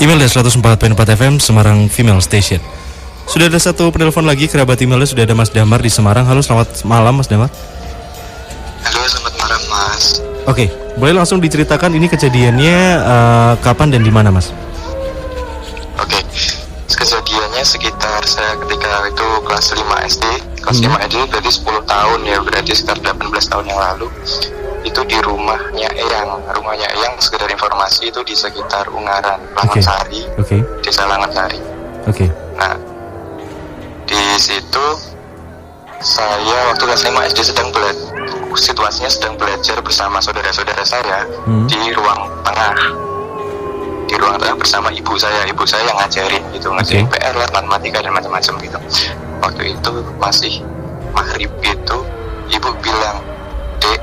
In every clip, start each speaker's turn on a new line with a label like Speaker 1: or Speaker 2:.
Speaker 1: Imelda 104.4 FM Semarang Female Station. Sudah ada satu penelpon lagi, kerabat Imelda, sudah ada Mas Damar di Semarang. Halo, selamat malam Mas Damar.
Speaker 2: Halo, selamat malam Mas.
Speaker 1: Oke, boleh langsung diceritakan ini kejadiannya kapan dan di mana Mas?
Speaker 2: Oke, kejadiannya sekitar saya ketika itu kelas 5 SD. Kelas 5 SD berarti 10 tahun ya, berarti sekitar 18 tahun yang lalu. Itu di rumahnya Eyang, sekedar informasi itu di sekitar Ungaran, Langansari, Desa Langansari. Nah, di situ saya waktu kelas 5 SD situasinya sedang belajar bersama saudara-saudara saya di ruang tengah. Di ruang tengah bersama ibu saya yang ngajarin gitu, ngajarin PR, matematika dan macam-macam gitu. Waktu itu masih maghrib gitu, ibu bilang, "Dek,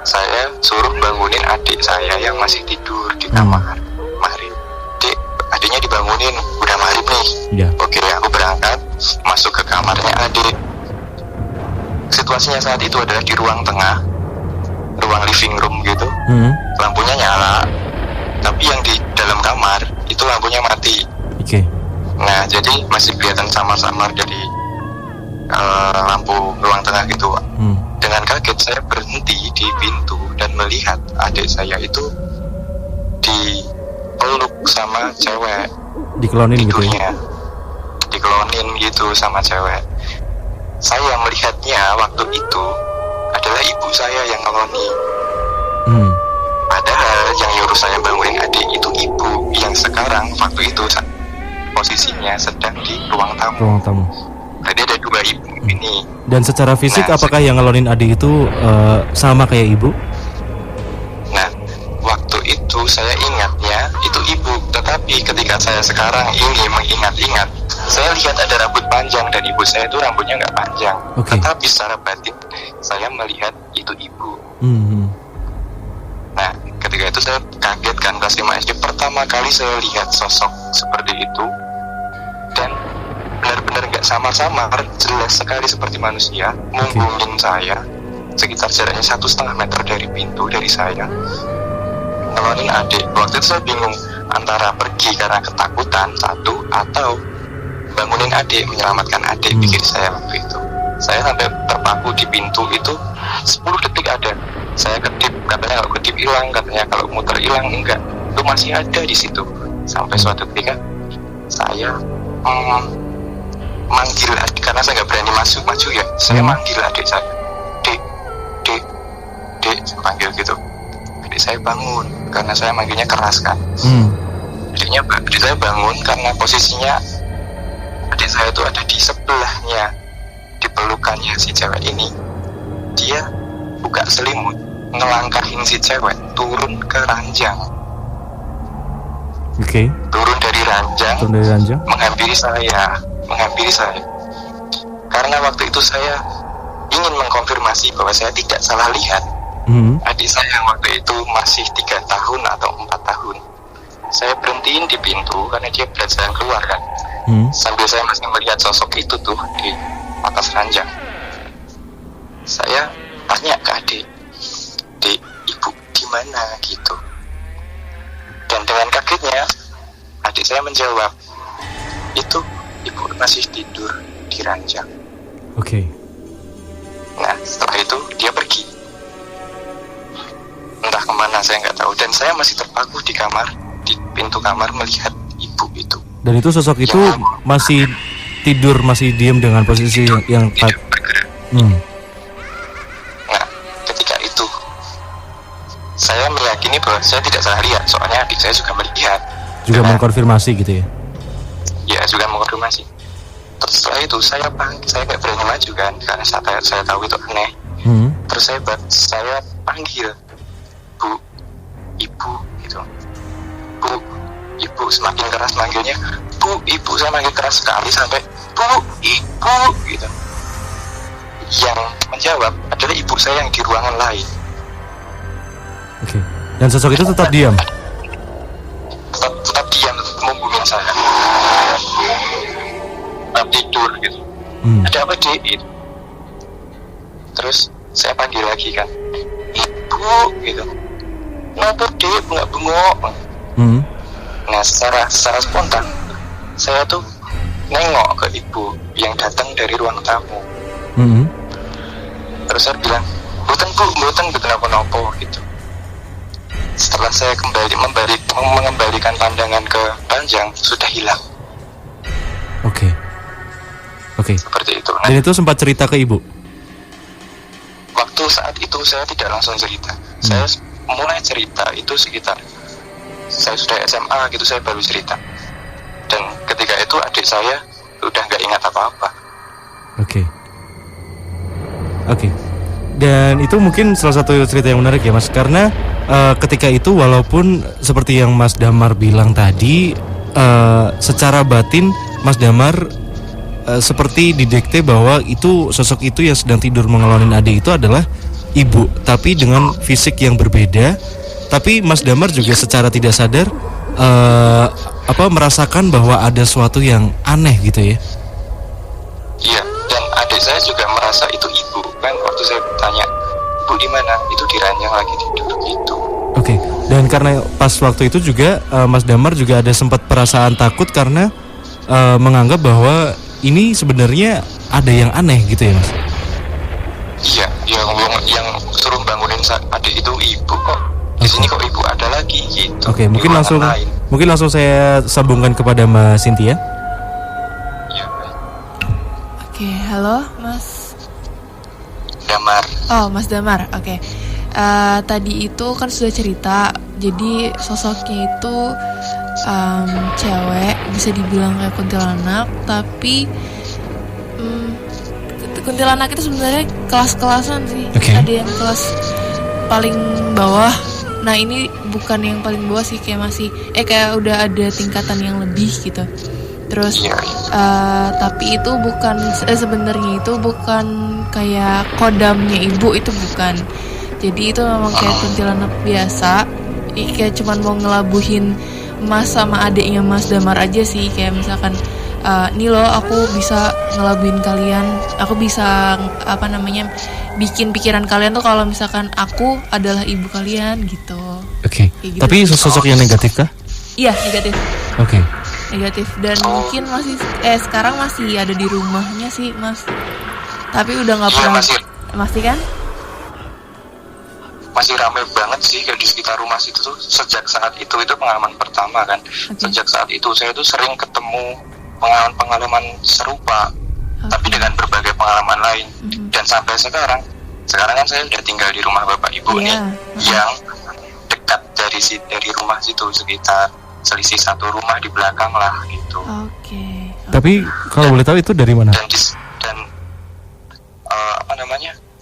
Speaker 2: saya suruh bangunin adik saya yang masih tidur di kamar maghrib. Dek, adiknya dibangunin, udah maghrib nih." Oke, aku berangkat masuk ke kamarnya adik. Situasinya saat itu adalah di ruang tengah, ruang living room gitu. Lampunya nyala, tapi yang di dalam kamar itu lampunya mati. Nah, jadi masih kelihatan samar-samar dari lampu ruang tengah gitu. Dengan kaget saya berhenti di pintu dan melihat adik saya itu dipeluk sama cewek.
Speaker 1: Dikelonin gitu ya?
Speaker 2: Dikelonin gitu sama cewek. Saya melihatnya waktu itu adalah ibu saya yang ngeloni. Padahal yang nyuruh saya bangunin adik itu ibu yang sekarang waktu itu posisinya sedang di ruang tamu. Jadi ada dua ibu ini.
Speaker 1: Dan secara fisik apakah yang ngelonin adik itu sama kayak ibu?
Speaker 2: Nah, waktu itu saya ingatnya itu ibu. Tetapi ketika saya sekarang ini mengingat-ingat, saya lihat ada rambut panjang dan ibu saya itu rambutnya nggak panjang. Tetapi secara batin saya melihat itu ibu. Nah, ketika itu saya kaget kan, kelas 5 SD pertama kali saya lihat sosok seperti itu. Dan benar-benar nggak samar-samar, jelas sekali seperti manusia, menggungin saya sekitar jaraknya 1,5 meter dari pintu dari saya, ngelonin adik. Waktu itu saya bingung antara pergi karena ketakutan satu, atau bangunin adik, menyelamatkan adik, pikir saya waktu itu. Saya sampai terpaku di pintu itu 10 detik ada. Saya kedip, katanya kalau kedip hilang, katanya kalau muter hilang, enggak, itu masih ada di situ. Sampai suatu ketika saya manggil adik, karena saya nggak berani maju ya. Saya manggil adik saya, dek, saya panggil gitu. Adik saya bangun, karena saya manggilnya keras kan. Adik saya bangun karena posisinya adik saya itu ada di sebelahnya, di pelukannya si cewek ini. Dia buka selimut, ngelangkahin si cewek turun ke ranjang. Turun dari ranjang, menghampiri saya. Karena waktu itu saya ingin mengkonfirmasi bahwa saya tidak salah lihat. Adik saya yang waktu itu masih 3 tahun atau 4 tahun. Saya berhentiin di pintu karena dia berat jalan keluar kan. Sambil saya masih melihat sosok itu tuh di atas ranjang. Saya tanya ke adik, "Dek, ibu di mana?" gitu. Dan dengan kagetnya adik saya menjawab, "Itu ibu masih tidur di ranjang." Nah, setelah itu dia pergi. Entah kemana saya nggak tahu. Dan saya masih terpaku di kamar, di pintu kamar melihat ibu itu.
Speaker 1: Dan itu sosok itu masih tidur, masih diam dengan posisi yang
Speaker 2: tidak bergerak. Nah, ketika itu saya meyakini bahwa saya tidak salah lihat, soalnya adik saya juga melihat.
Speaker 1: Juga mengkonfirmasi gitu ya?
Speaker 2: Ya, juga mengkonfirmasi. Terus setelah itu saya nggak berani maju kan, karena saya tahu itu aneh. Terus saya panggil, "Bu, ibu," gitu. "Bu, ibu," semakin keras manggilnya. "Bu, ibu," saya manggil keras sekali sampai "Bu, ibu," gitu. Yang menjawab adalah ibu saya yang di ruangan lain.
Speaker 1: Dan sosok itu tetap diam?
Speaker 2: Tetap diam, tetap menghubungin saya. Tetap tidur gitu. "Ada apa, Dek?" Gitu. Terus saya panggil lagi kan, "Ibu," gitu. "Kenapa, Dek, nggak bengok?" Nah, secara spontan saya tuh nengok ke ibu yang datang dari ruang tamu. Terus saya bilang, "Mboten Bu, mboten apa-apa," gitu. Setelah saya mengembalikan pandangan ke ranjang, sudah hilang.
Speaker 1: Oke.
Speaker 2: Seperti itu. Nah,
Speaker 1: Dan itu sempat cerita ke ibu?
Speaker 2: waktu saat itu saya tidak langsung cerita. Saya mulai cerita itu sekitar saya sudah SMA gitu, saya baru cerita. Dan ketika itu adik saya udah nggak ingat apa-apa.
Speaker 1: Oke. Dan itu mungkin salah satu cerita yang menarik ya Mas, karena ketika itu walaupun seperti yang Mas Damar bilang tadi, secara batin Mas Damar seperti didekte bahwa itu sosok itu yang sedang tidur mengelonin adik itu adalah ibu, tapi dengan fisik yang berbeda. Tapi Mas Damar juga secara tidak sadar merasakan bahwa ada sesuatu yang aneh gitu ya.
Speaker 2: Iya, dan adik saya juga merasa itu ibu. Kan waktu saya tanya, "Bu di mana?" Itu di ranjang lagi tidur gitu.
Speaker 1: Oke. Dan karena pas waktu itu juga Mas Damar juga ada sempat perasaan takut karena menganggap bahwa ini sebenarnya ada yang aneh gitu ya Mas.
Speaker 2: Iya, yang suruh bangunin adik itu ibu kok. Di sini kok ibu ada lagi gitu.
Speaker 1: Oke, mungkin langsung saya sambungkan kepada Mbak Cynthia.
Speaker 2: Iya.
Speaker 3: Oke, halo Mas
Speaker 2: Damar.
Speaker 3: Oh, Mas Damar. Oke. Tadi itu kan sudah cerita. Jadi sosoknya itu cewek, bisa dibilang kayak kuntilanak, tapi kuntilanak itu sebenarnya kelas-kelasan sih. Ada yang kelas paling bawah. Nah, ini bukan yang paling bawah sih, kayak masih kayak udah ada tingkatan yang lebih gitu. Terus tapi itu bukan sebenarnya itu bukan kayak kodamnya ibu, itu bukan. Jadi itu memang kayak kuntilanak biasa. Kayak cuman mau ngelabuhin Mas sama adiknya Mas Damar aja sih. Kayak misalkan nih loh, aku bisa ngelabuin kalian, aku bisa bikin pikiran kalian tuh kalau misalkan aku adalah ibu kalian gitu.
Speaker 1: Oke.
Speaker 3: Gitu.
Speaker 1: Tapi sosok yang negatif kah?
Speaker 3: Iya, negatif.
Speaker 1: Oke.
Speaker 3: Negatif, dan mungkin masih sekarang masih ada di rumahnya sih Mas. Tapi udah nggak pernah. Masih kan?
Speaker 2: Masih ramai banget sih kayak di sekitar rumah situ tuh. Sejak saat itu pengalaman pertama kan. Sejak saat itu saya tuh sering ketemu pengalaman serupa, tapi dengan berbagai pengalaman lain. Dan sampai sekarang kan saya udah tinggal di rumah bapak ibu nih, yang dekat dari rumah situ, sekitar selisih satu rumah di belakang lah gitu.
Speaker 3: Oke.
Speaker 1: Tapi kalau boleh tahu itu dari mana?
Speaker 2: Dan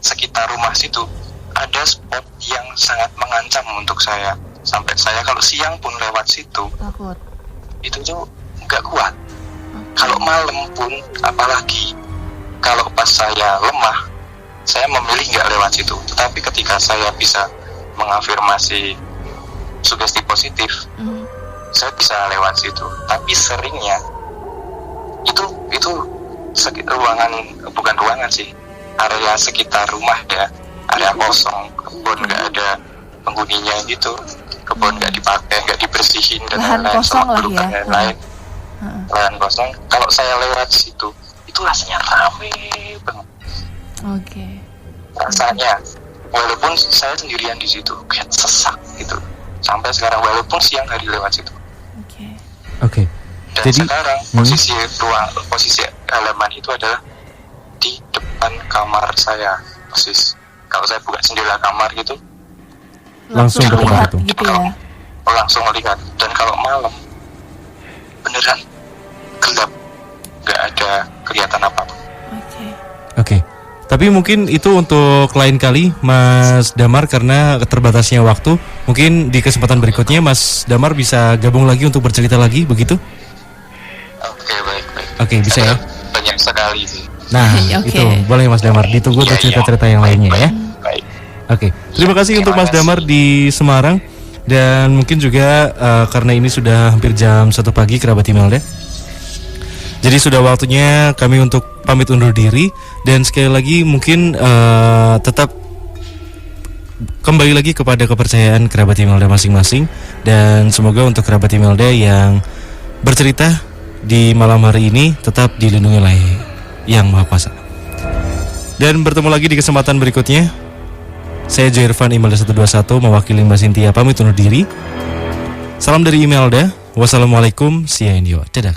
Speaker 2: sekitar rumah situ ada spot yang sangat mengancam untuk saya. Sampai saya kalau siang pun lewat situ,
Speaker 3: takut.
Speaker 2: Itu tuh nggak kuat. Kalau malam pun, apalagi kalau pas saya lemah, saya memilih nggak lewat situ. Tetapi ketika saya bisa mengafirmasi sugesti positif, saya bisa lewat situ. Tapi seringnya itu bukan ruangan sih, area sekitar rumah ya, area kosong, kebun nggak ada penghuninya gitu, kebun nggak dipakai, nggak dibersihin dan lain-lain,
Speaker 3: sama
Speaker 2: kelukan dan lain-lain. Lahan kosong. Kalau saya lewat situ, itu rasanya rame banget.
Speaker 3: Oke.
Speaker 2: Rasanya, walaupun saya sendirian di situ, kayak sesak gitu. Sampai sekarang, walaupun siang hari lewat situ.
Speaker 1: Oke.
Speaker 2: Dan
Speaker 1: Jadi,
Speaker 2: sekarang posisi halaman itu adalah di depan kamar saya, persis. Kalau saya buka jendela kamar gitu,
Speaker 1: langsung ke tempat itu.
Speaker 3: Gitu ya.
Speaker 2: Langsung melihat. Dan kalau malam, beneran gelap, nggak ada kelihatan apa-apa.
Speaker 1: Oke. Tapi mungkin itu untuk lain kali Mas Damar, karena keterbatasnya waktu. Mungkin di kesempatan berikutnya Mas Damar bisa gabung lagi untuk bercerita lagi, begitu?
Speaker 2: Oke, baik.
Speaker 1: Oke, bisa ya?
Speaker 2: Banyak sekali sih.
Speaker 1: Nah, itu boleh Mas Damar, ditunggu untuk cerita-cerita yang lainnya ya.
Speaker 2: Baik.
Speaker 1: Oke, terima kasih untuk Mas Damar di Semarang. Dan mungkin juga karena ini sudah hampir jam 1 pagi kerabat Imelda, jadi sudah waktunya kami untuk pamit undur diri. Dan sekali lagi mungkin tetap kembali lagi kepada kepercayaan kerabat Imelda masing-masing. Dan semoga untuk kerabat Imelda yang bercerita di malam hari ini tetap dilindungi oleh Yang Maha Kuasa. Dan bertemu lagi di kesempatan berikutnya. Saya Joy Irfan, Imelda 121, mewakili Mbak Cynthia pamit undur diri. Salam dari Imelda. Wassalamualaikum. See you in your. Dadah.